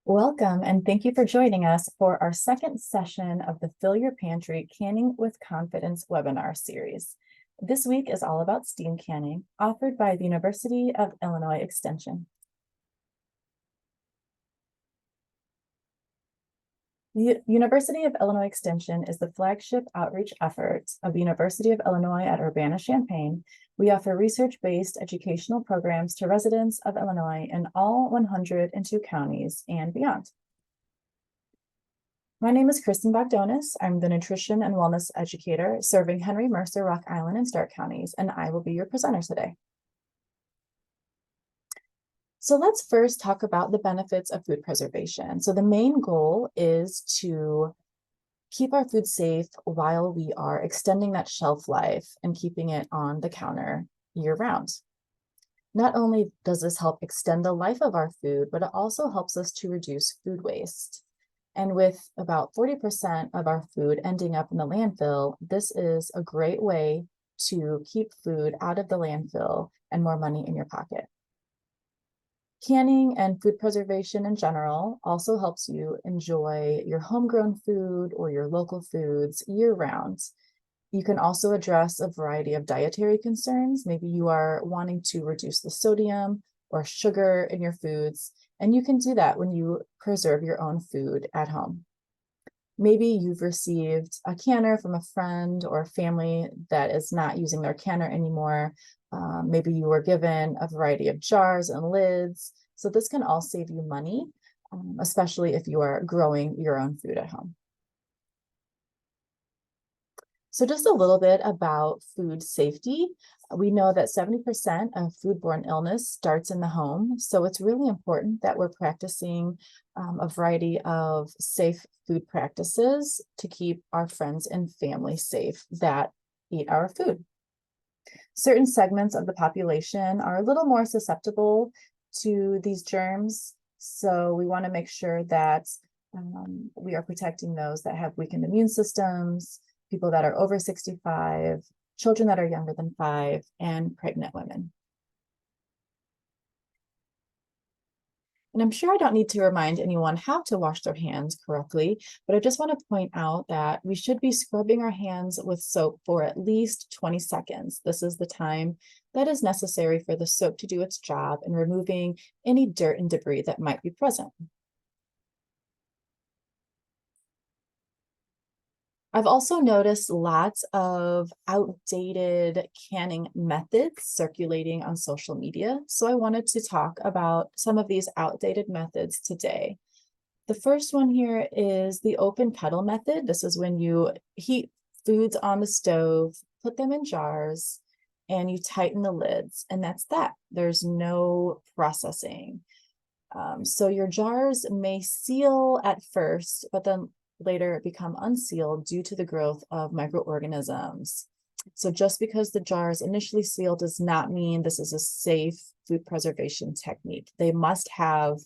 Welcome, and thank you for joining us for our second session of the Fill Your Pantry Canning with Confidence webinar series. This week is all about steam canning, offered by the University of Illinois Extension. The University of Illinois Extension is the flagship outreach effort of the University of Illinois at Urbana-Champaign. We offer research-based educational programs to residents of Illinois in all 102 counties and beyond. My name is Kristin Bogdonas. I'm the nutrition and wellness educator serving Henry, Mercer, Rock Island, and Stark counties, and I will be your presenter today. So let's first talk about the benefits of food preservation. So the main goal is to keep our food safe while we are extending that shelf life and keeping it on the counter year-round. Not only does this help extend the life of our food, but it also helps us to reduce food waste. And with about 40% of our food ending up in the landfill, this is a great way to keep food out of the landfill and more money in your pocket. Canning and food preservation in general also helps you enjoy your homegrown food or your local foods year-round. You can also address a variety of dietary concerns. Maybe you are wanting to reduce the sodium or sugar in your foods, and you can do that when you preserve your own food at home. Maybe you've received a canner from a friend or family that is not using their canner anymore. Maybe you were given a variety of jars and lids. So this can all save you money, especially if you are growing your own food at home. So just a little bit about food safety. We know that 70% of foodborne illness starts in the home. So it's really important that we're practicing a variety of safe food practices to keep our friends and family safe that eat our food. Certain segments of the population are a little more susceptible to these germs. So we want to make sure that we are protecting those that have weakened immune systems, people that are over 65, children that are younger than 5, and pregnant women. And I'm sure I don't need to remind anyone how to wash their hands correctly, but I just want to point out that we should be scrubbing our hands with soap for at least 20 seconds. This is the time that is necessary for the soap to do its job in removing any dirt and debris that might be present. I've also noticed lots of outdated canning methods circulating on social media. So I wanted to talk about some of these outdated methods today. The first one here is the open kettle method. This is when you heat foods on the stove, put them in jars, and you tighten the lids, and that's that. There's no processing. So your jars may seal at first, but then later become unsealed due to the growth of microorganisms. So just because the jar is initially sealed does not mean this is a safe food preservation technique. They must have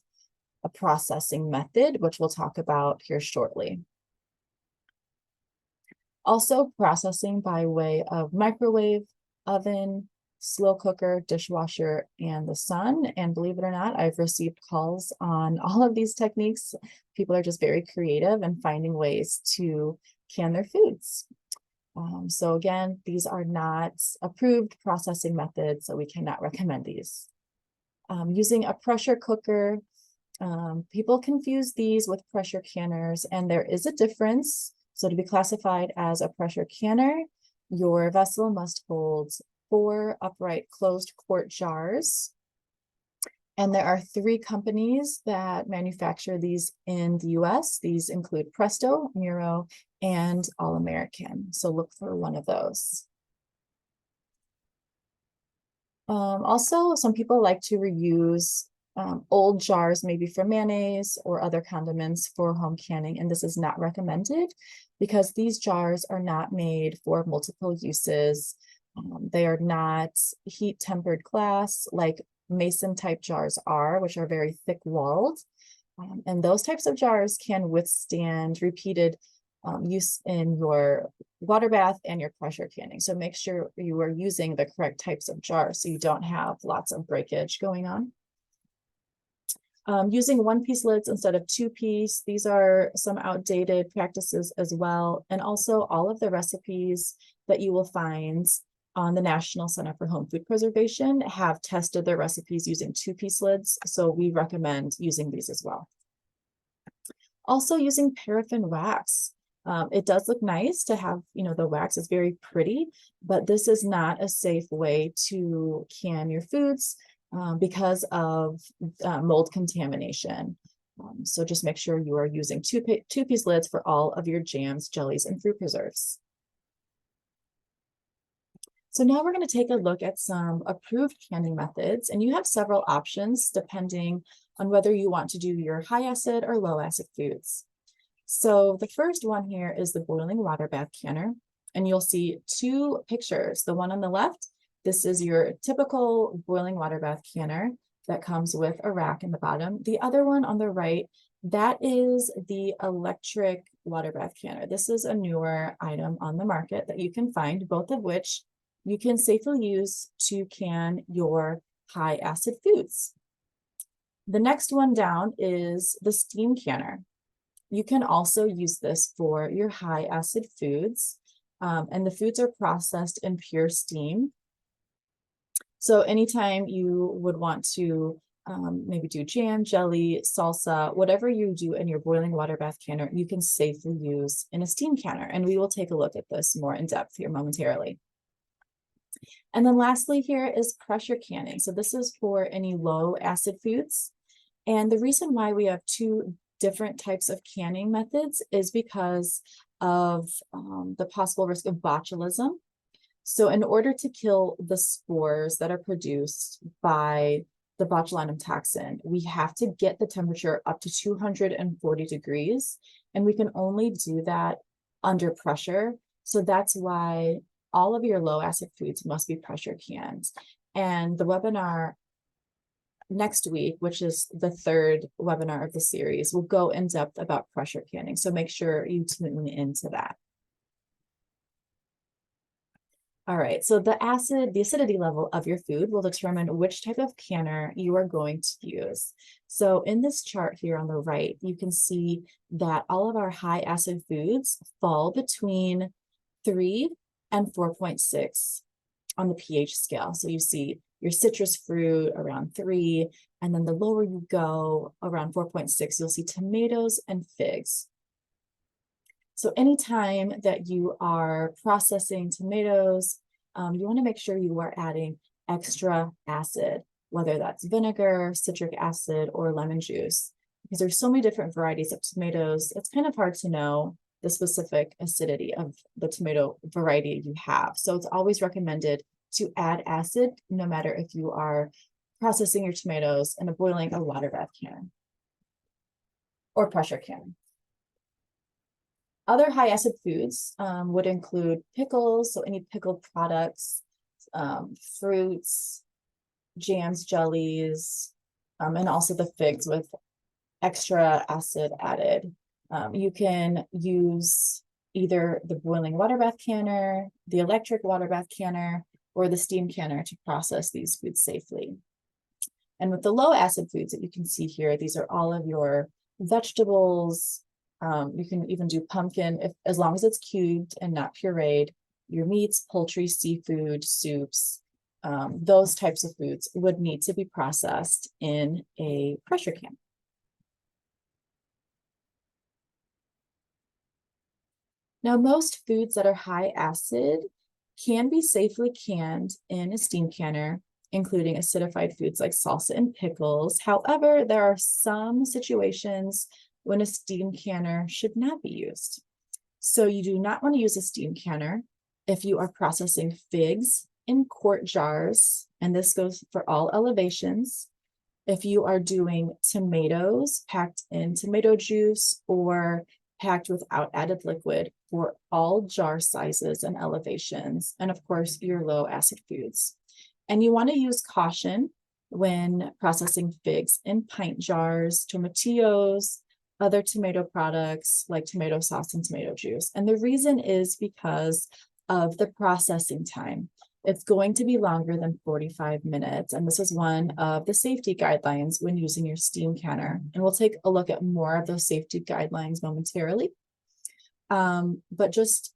a processing method, which we'll talk about here shortly. Also, processing by way of microwave, oven, slow cooker, dishwasher, and the sun. And believe it or not, I've received calls on all of these techniques. People are just very creative and finding ways to can their foods. So again, these are not approved processing methods, so we cannot recommend these. Using a pressure cooker, people confuse these with pressure canners, and there is a difference. So to be classified as a pressure canner, your vessel must hold 4 upright closed quart jars. And there are 3 companies that manufacture these in the US. These include Presto, Miro, and All American. So look for one of those. Also, some people like to reuse old jars, maybe for mayonnaise or other condiments for home canning, and this is not recommended because these jars are not made for multiple uses. They are not heat tempered glass like mason type jars are, which are very thick walled. And those types of jars can withstand repeated use in your water bath and your pressure canning. So make sure you are using the correct types of jars so you don't have lots of breakage going on. Using one-piece lids instead of two-piece. These are some outdated practices as well. And also all of the recipes that you will find on the National Center for Home Food Preservation have tested their recipes using two-piece lids. So we recommend using these as well. Also using paraffin wax. It does look nice to have, the wax is very pretty, but this is not a safe way to can your foods because of mold contamination. So just make sure you are using two-piece lids for all of your jams, jellies, and fruit preserves. So now we're going to take a look at some approved canning methods, and you have several options depending on whether you want to do your high acid or low acid foods. So the first one here is the boiling water bath canner, and you'll see two pictures. The one on the left, this is your typical boiling water bath canner that comes with a rack in the bottom. The other one on the right, that is the electric water bath canner. This is a newer item on the market that you can find, both of which you can safely use to can your high acid foods. The next one down is the steam canner. You can also use this for your high acid foods, and the foods are processed in pure steam. So anytime you would want to maybe do jam, jelly, salsa, whatever you do in your boiling water bath canner, you can safely use in a steam canner. And we will take a look at this more in depth here momentarily. And then lastly here is pressure canning. So this is for any low acid foods. And the reason why we have two different types of canning methods is because of the possible risk of botulism. So in order to kill the spores that are produced by the botulinum toxin, we have to get the temperature up to 240 degrees, and we can only do that under pressure. So that's why all of your low acid foods must be pressure canned. And the webinar next week, which is the third webinar of the series, will go in depth about pressure canning. So make sure you tune into that. All right, so the acidity level of your food will determine which type of canner you are going to use. So in this chart here on the right, you can see that all of our high acid foods fall between 3 and 4.6 on the pH scale. So you see your citrus fruit around 3, and then the lower you go around 4.6, you'll see tomatoes and figs. So anytime that you are processing tomatoes, you want to make sure you are adding extra acid, whether that's vinegar, citric acid, or lemon juice, because there's so many different varieties of tomatoes. It's kind of hard to know the specific acidity of the tomato variety you have. So it's always recommended to add acid, no matter if you are processing your tomatoes in a boiling or water bath can or pressure can. Other high acid foods would include pickles, so any pickled products, fruits, jams, jellies, and also the figs with extra acid added. You can use either the boiling water bath canner, the electric water bath canner, or the steam canner to process these foods safely. And with the low acid foods that you can see here, these are all of your vegetables. You can even do pumpkin as long as it's cubed and not pureed. Your meats, poultry, seafood, soups, those types of foods would need to be processed in a pressure can. Now, most foods that are high acid can be safely canned in a steam canner, including acidified foods like salsa and pickles. However, there are some situations when a steam canner should not be used. So you do not want to use a steam canner if you are processing figs in quart jars, and this goes for all elevations. If you are doing tomatoes packed in tomato juice or packed without added liquid for all jar sizes and elevations, and of course your low acid foods. And you want to use caution when processing figs in pint jars, tomatillos, other tomato products like tomato sauce and tomato juice. And the reason is because of the processing time. It's going to be longer than 45 minutes, and this is one of the safety guidelines when using your steam canner. And we'll take a look at more of those safety guidelines momentarily. But just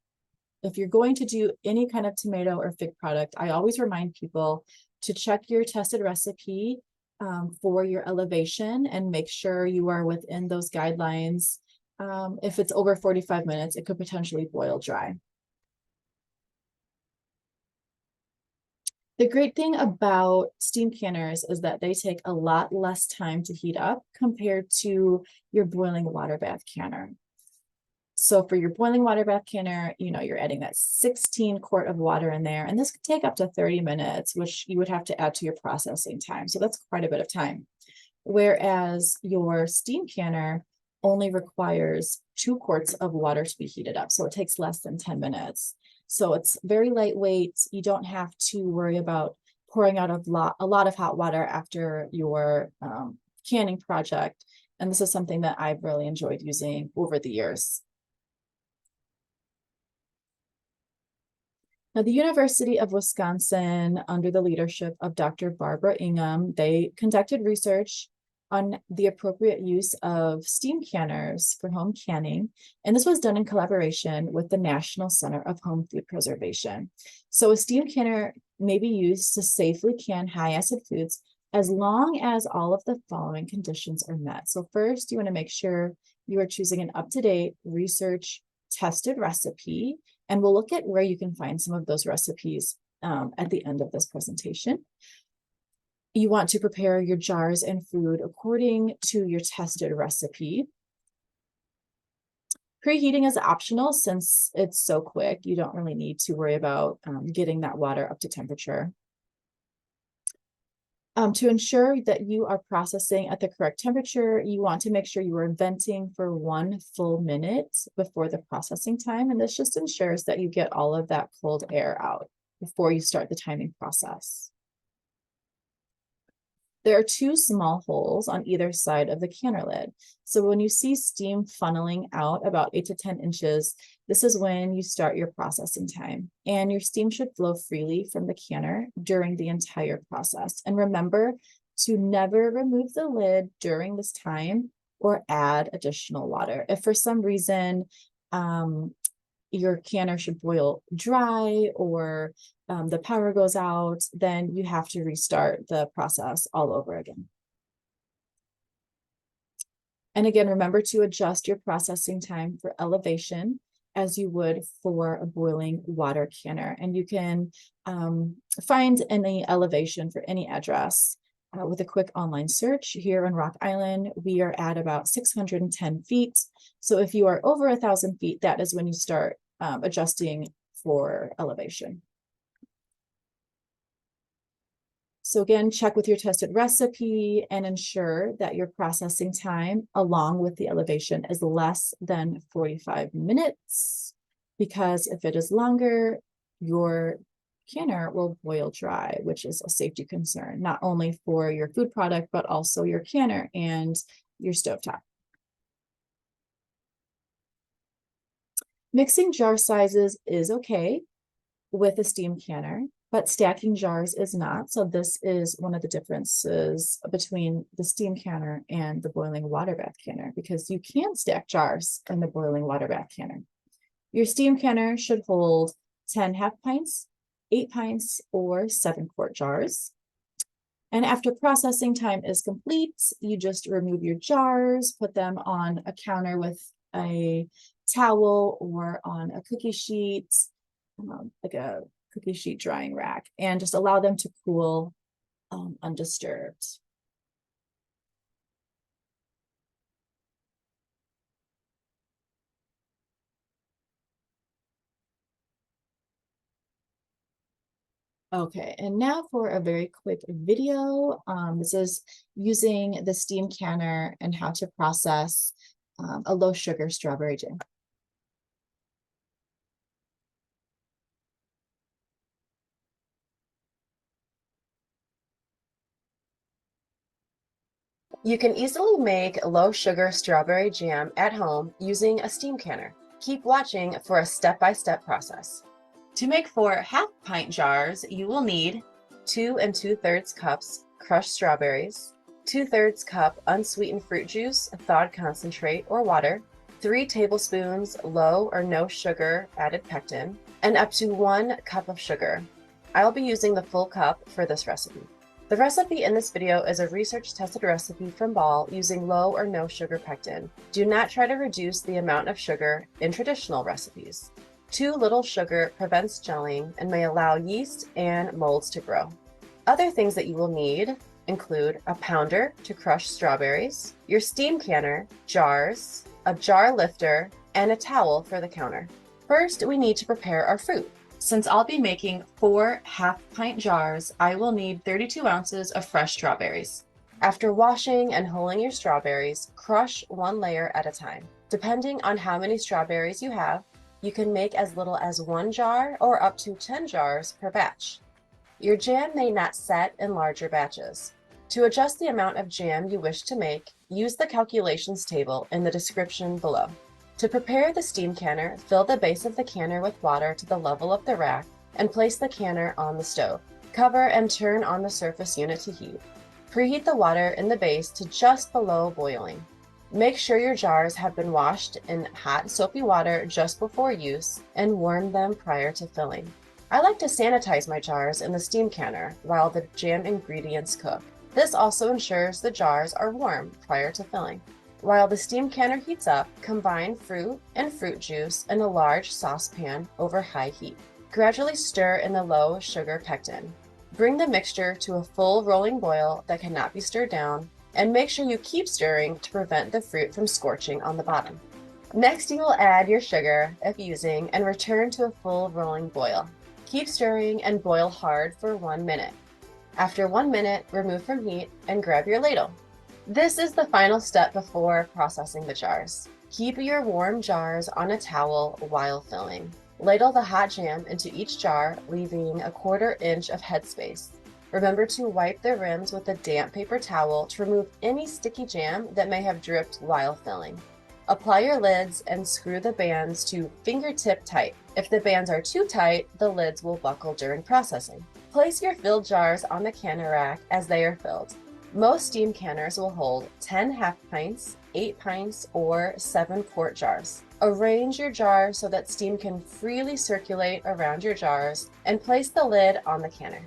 if you're going to do any kind of tomato or fig product, I always remind people to check your tested recipe for your elevation and make sure you are within those guidelines. If it's over 45 minutes, it could potentially boil dry. The great thing about steam canners is that they take a lot less time to heat up compared to your boiling water bath canner. So for your boiling water bath canner, you're adding that 16 quart of water in there, and this could take up to 30 minutes, which you would have to add to your processing time. So that's quite a bit of time. Whereas your steam canner only requires 2 quarts of water to be heated up. So it takes less than 10 minutes. So it's very lightweight. You don't have to worry about pouring out a lot of hot water after your canning project. And this is something that I've really enjoyed using over the years. Now, the University of Wisconsin, under the leadership of Dr. Barbara Ingham, they conducted research on the appropriate use of steam canners for home canning. And this was done in collaboration with the National Center of Home Food Preservation. So a steam canner may be used to safely can high acid foods as long as all of the following conditions are met. So first, you want to make sure you are choosing an up-to-date research tested recipe. And we'll look at where you can find some of those recipes at the end of this presentation. You want to prepare your jars and food according to your tested recipe. Preheating is optional since it's so quick. You don't really need to worry about getting that water up to temperature. To ensure that you are processing at the correct temperature, you want to make sure you are venting for 1 full minute before the processing time. And this just ensures that you get all of that cold air out before you start the timing process. There are 2 small holes on either side of the canner lid. So when you see steam funneling out about 8 to 10 inches, this is when you start your processing time. And your steam should flow freely from the canner during the entire process. And remember to never remove the lid during this time or add additional water. If for some reason your canner should boil dry or the power goes out, then you have to restart the process all over again. And again, remember to adjust your processing time for elevation as you would for a boiling water canner. And you can find any elevation for any address with a quick online search. Here in Rock Island, we are at about 610 feet. So if you are over 1,000 feet, that is when you start adjusting for elevation. So again, check with your tested recipe and ensure that your processing time along with the elevation is less than 45 minutes, because if it is longer, your canner will boil dry, which is a safety concern, not only for your food product, but also your canner and your stovetop. Mixing jar sizes is okay with a steam canner, but stacking jars is not. So this is one of the differences between the steam canner and the boiling water bath canner, because you can stack jars in the boiling water bath canner. Your steam canner should hold 10 half pints, 8 pints, or 7 quart jars. And after processing time is complete, you just remove your jars, put them on a counter with a towel or on a cookie sheet, like a cookie sheet drying rack, and just allow them to cool undisturbed. Okay, and now for a very quick video. This is using the steam canner and how to process a low sugar strawberry jam. You can easily make low sugar strawberry jam at home using a steam canner. Keep watching for a step-by-step process. To make 4 half-pint jars, you will need 2 2/3 cups crushed strawberries, 2/3 cup unsweetened fruit juice, thawed concentrate or water, 3 tablespoons low or no sugar added pectin, and up to 1 cup of sugar. I'll be using the full cup for this recipe. The recipe in this video is a research-tested recipe from Ball using low or no sugar pectin. Do not try to reduce the amount of sugar in traditional recipes. Too little sugar prevents gelling and may allow yeast and molds to grow. Other things that you will need include a pounder to crush strawberries, your steam canner, jars, a jar lifter, and a towel for the counter. First, we need to prepare our fruit. Since I'll be making 4 half-pint jars, I will need 32 ounces of fresh strawberries. After washing and hulling your strawberries, crush 1 layer at a time. Depending on how many strawberries you have, you can make as little as 1 jar or up to 10 jars per batch. Your jam may not set in larger batches. To adjust the amount of jam you wish to make, use the calculations table in the description below. To prepare the steam canner, fill the base of the canner with water to the level of the rack and place the canner on the stove. Cover and turn on the surface unit to heat. Preheat the water in the base to just below boiling. Make sure your jars have been washed in hot soapy water just before use and warm them prior to filling. I like to sanitize my jars in the steam canner while the jam ingredients cook. This also ensures the jars are warm prior to filling. While the steam canner heats up, combine fruit and fruit juice in a large saucepan over high heat. Gradually stir in the low sugar pectin. Bring the mixture to a full rolling boil that cannot be stirred down, and make sure you keep stirring to prevent the fruit from scorching on the bottom. Next, you will add your sugar, if using, and return to a full rolling boil. Keep stirring and boil hard for 1 minute. After 1 minute, remove from heat and grab your ladle. This is the final step before processing the jars. Keep your warm jars on a towel while filling. Ladle the hot jam into each jar, leaving a 1/4 inch of headspace. Remember to wipe the rims with a damp paper towel to remove any sticky jam that may have dripped while filling. Apply your lids and screw the bands to fingertip tight. If the bands are too tight, the lids will buckle during processing. Place your filled jars on the canner rack as they are filled. Most steam canners will hold 10 half pints, 8 pints, or 7 quart jars. Arrange your jars so that steam can freely circulate around your jars and place the lid on the canner.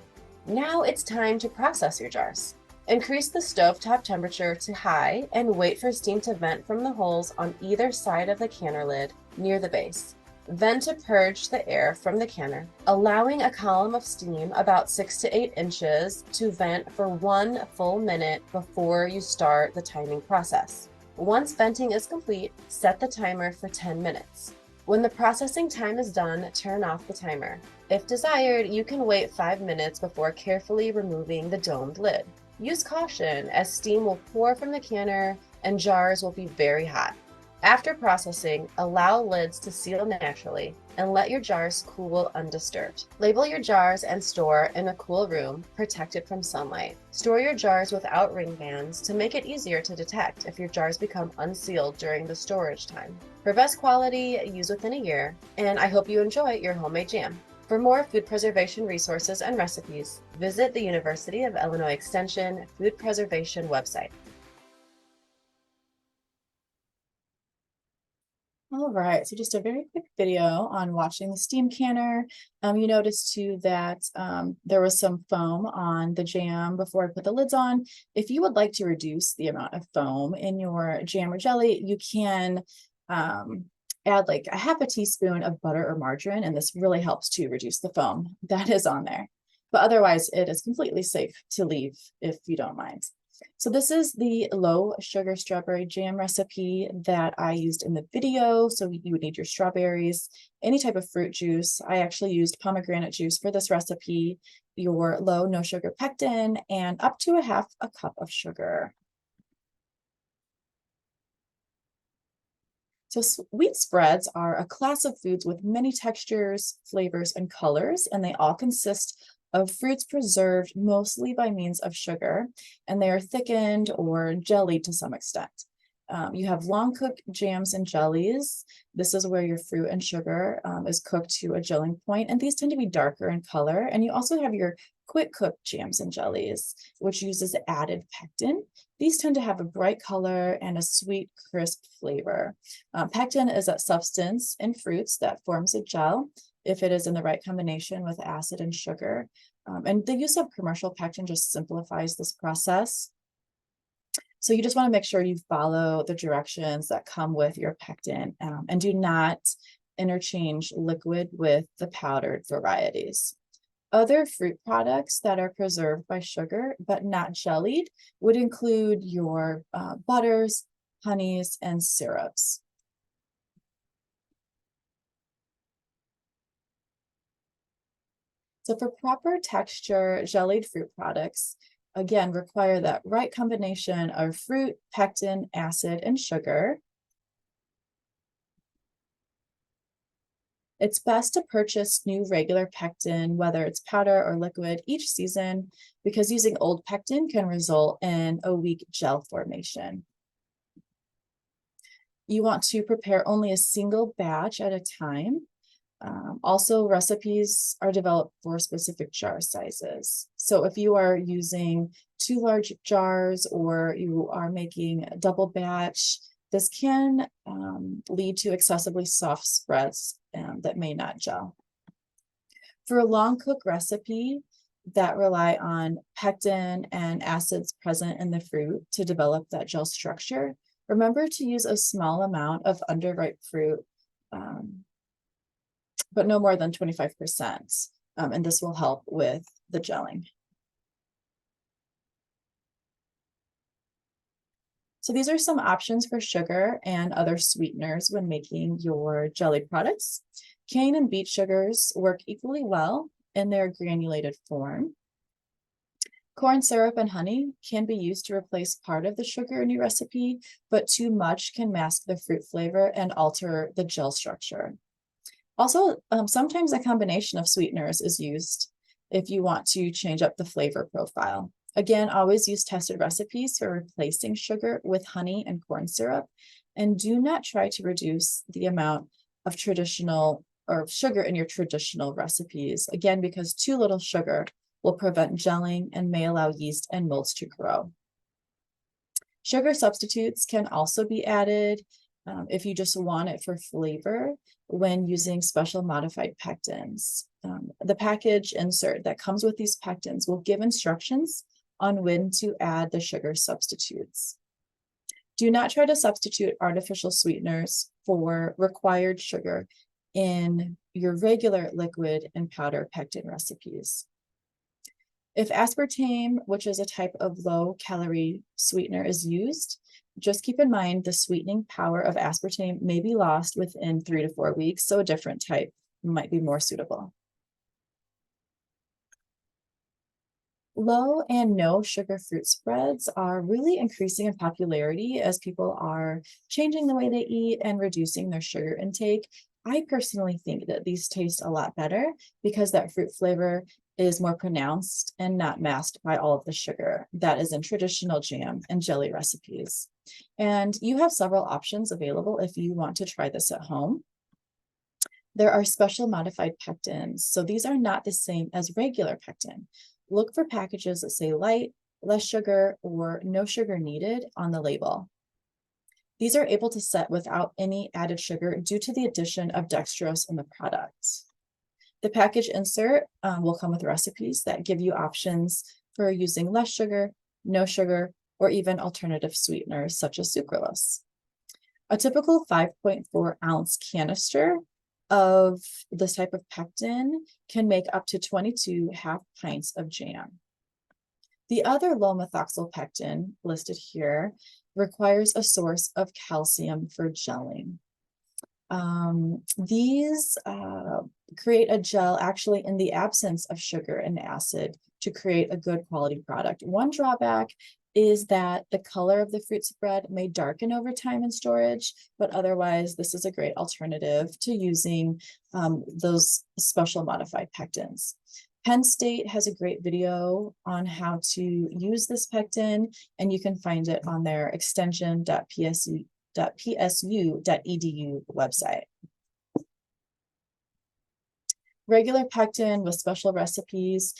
Now it's time to process your jars. Increase the stovetop temperature to high and wait for steam to vent from the holes on either side of the canner lid near the base. Vent to purge the air from the canner, allowing a column of steam about 6 to 8 inches to vent for 1 full minute before you start the timing process. Once venting is complete, set the timer for 10 minutes. When the processing time is done, turn off the timer. If desired, you can wait 5 minutes before carefully removing the domed lid. Use caution as steam will pour from the canner and jars will be very hot. After processing, allow lids to seal naturally and let your jars cool undisturbed. Label your jars and store in a cool room, protected from sunlight. Store your jars without ring bands to make it easier to detect if your jars become unsealed during the storage time. For best quality, use within a year, and I hope you enjoy your homemade jam. For more food preservation resources and recipes, visit the University of Illinois Extension Food Preservation website. All right, so just a very quick video on watching the steam canner. You noticed too that there was some foam on the jam before I put the lids on. If you would like to reduce the amount of foam in your jam or jelly, you can add like a half a teaspoon of butter or margarine, and this really helps to reduce the foam that is on there. But otherwise, it is completely safe to leave if you don't mind. So this is the low sugar strawberry jam recipe that I used in the video. So you would need your strawberries, any type of fruit juice. I actually used pomegranate juice for this recipe, your low no sugar pectin, and up to a half a cup of sugar. So sweet spreads are a class of foods with many textures, flavors, and colors, and they all consist of fruits preserved mostly by means of sugar, and they are thickened or jellied to some extent. You have long cooked jams and jellies. This is where your fruit and sugar is cooked to a gelling point, and these tend to be darker in color. And you also have your quick cooked jams and jellies, which uses added pectin. These tend to have a bright color and a sweet, crisp flavor. Pectin is a substance in fruits that forms a gel if it is in the right combination with acid and sugar. And the use of commercial pectin just simplifies this process. So you just want to make sure you follow the directions that come with your pectin, and do not interchange liquid with the powdered varieties. Other fruit products that are preserved by sugar but not jellied would include your butters, honeys, and syrups. So for proper texture, jellied fruit products, again, require that right combination of fruit, pectin, acid, and sugar. It's best to purchase new regular pectin, whether it's powder or liquid, each season, because using old pectin can result in a weak gel formation. You want to prepare only a single batch at a time. Also, recipes are developed for specific jar sizes. So if you are using 2 large jars or you are making a double batch, this can lead to excessively soft spreads that may not gel. For a long cook recipe that rely on pectin and acids present in the fruit to develop that gel structure, remember to use a small amount of underripe fruit, but no more than 25%. And this will help with the gelling. So these are some options for sugar and other sweeteners when making your jellied products. Cane and beet sugars work equally well in their granulated form. Corn syrup and honey can be used to replace part of the sugar in your recipe, but too much can mask the fruit flavor and alter the gel structure. Also, sometimes a combination of sweeteners is used if you want to change up the flavor profile. Again, always use tested recipes for replacing sugar with honey and corn syrup, and do not try to reduce the amount of traditional or sugar in your traditional recipes. Again, because too little sugar will prevent gelling and may allow yeast and molds to grow. Sugar substitutes can also be added if you just want it for flavor when using special modified pectins. The package insert that comes with these pectins will give instructions on when to add the sugar substitutes. Do not try to substitute artificial sweeteners for required sugar in your regular liquid and powder pectin recipes. If aspartame, which is a type of low-calorie sweetener, is used, just keep in mind the sweetening power of aspartame may be lost within 3 to 4 weeks, so a different type might be more suitable. Low and no sugar fruit spreads are really increasing in popularity as people are changing the way they eat and reducing their sugar intake. I personally think that these taste a lot better because that fruit flavor is more pronounced and not masked by all of the sugar that is in traditional jam and jelly recipes. And you have several options available if you want to try this at home. There are special modified pectins, so these are not the same as regular pectin. Look for packages that say light, less sugar, or no sugar needed on the label. These are able to set without any added sugar due to the addition of dextrose in the product. The package insert will come with recipes that give you options for using less sugar, no sugar, or even alternative sweeteners such as sucralose. A typical 5.4-ounce canister of this type of pectin can make up to 22 half pints of jam. The other low methoxyl pectin listed here requires a source of calcium for gelling. These create a gel actually in the absence of sugar and acid to create a good quality product. One drawback is that the color of the fruit spread may darken over time in storage, but otherwise this is a great alternative to using those special modified pectins. Penn State has a great video on how to use this pectin, and you can find it on their extension.psu.edu website. Regular pectin with special recipes.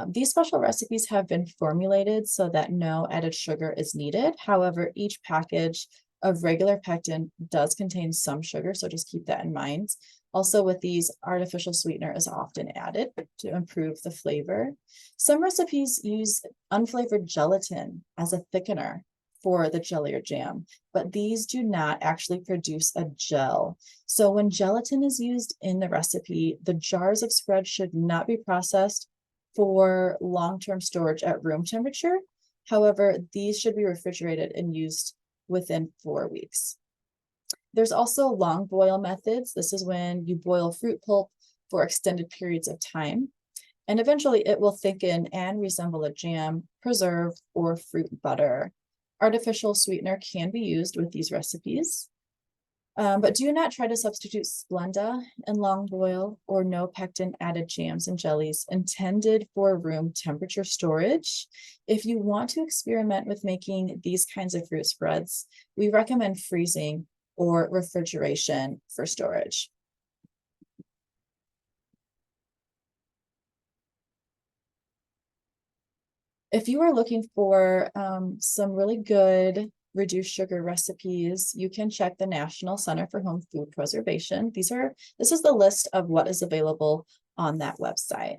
These special recipes have been formulated so that no added sugar is needed. However, each package of regular pectin does contain some sugar, so just keep that in mind. Also, with these, artificial sweetener is often added to improve the flavor. Some recipes use unflavored gelatin as a thickener for the jelly or jam, but these do not actually produce a gel. So when gelatin is used in the recipe, the jars of spread should not be processed for long-term storage at room temperature. However, these should be refrigerated and used within 4 weeks. There's also long boil methods. This is when you boil fruit pulp for extended periods of time, and eventually it will thicken and resemble a jam, preserve, or fruit butter. Artificial sweetener can be used with these recipes, but do not try to substitute Splenda in long boil or no pectin added jams and jellies intended for room temperature storage. If you want to experiment with making these kinds of fruit spreads, we recommend freezing or refrigeration for storage. If you are looking for some really good reduced sugar recipes, you can check the National Center for Home Food Preservation. This is the list of what is available on that website.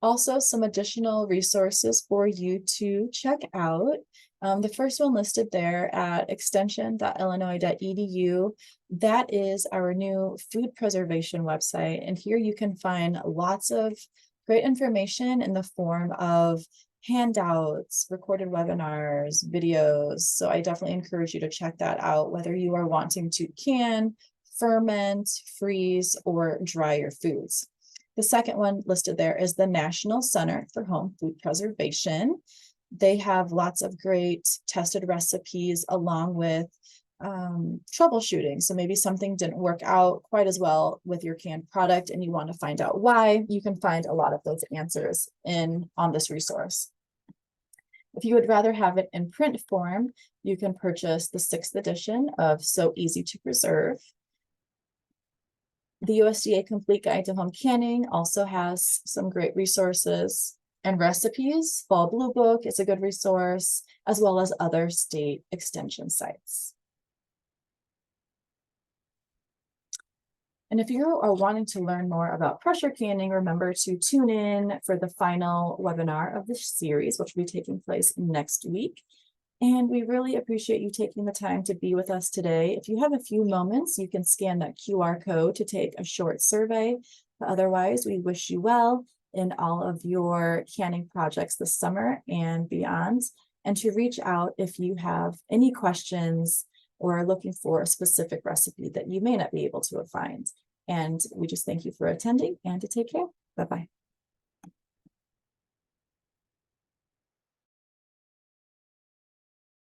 Also, some additional resources for you to check out. The first one listed there at extension.illinois.edu, that is our new food preservation website. And here you can find lots of great information in the form of handouts, recorded webinars, videos. So I definitely encourage you to check that out, whether you are wanting to can, ferment, freeze, or dry your foods. The second one listed there is the National Center for Home Food Preservation. They have lots of great tested recipes along with troubleshooting. So maybe something didn't work out quite as well with your canned product and you want to find out why. You can find a lot of those answers on this resource. If you would rather have it in print form, you can purchase the 6th edition of So Easy to Preserve. The USDA Complete Guide to Home Canning also has some great resources and recipes. Fall Blue Book is a good resource, as well as other state extension sites. And if you are wanting to learn more about pressure canning, remember to tune in for the final webinar of this series, which will be taking place next week. And we really appreciate you taking the time to be with us today. If you have a few moments, you can scan that QR code to take a short survey. But otherwise, we wish you well in all of your canning projects this summer and beyond. And to reach out if you have any questions or are looking for a specific recipe that you may not be able to find. And we just thank you for attending and to take care. Bye-bye.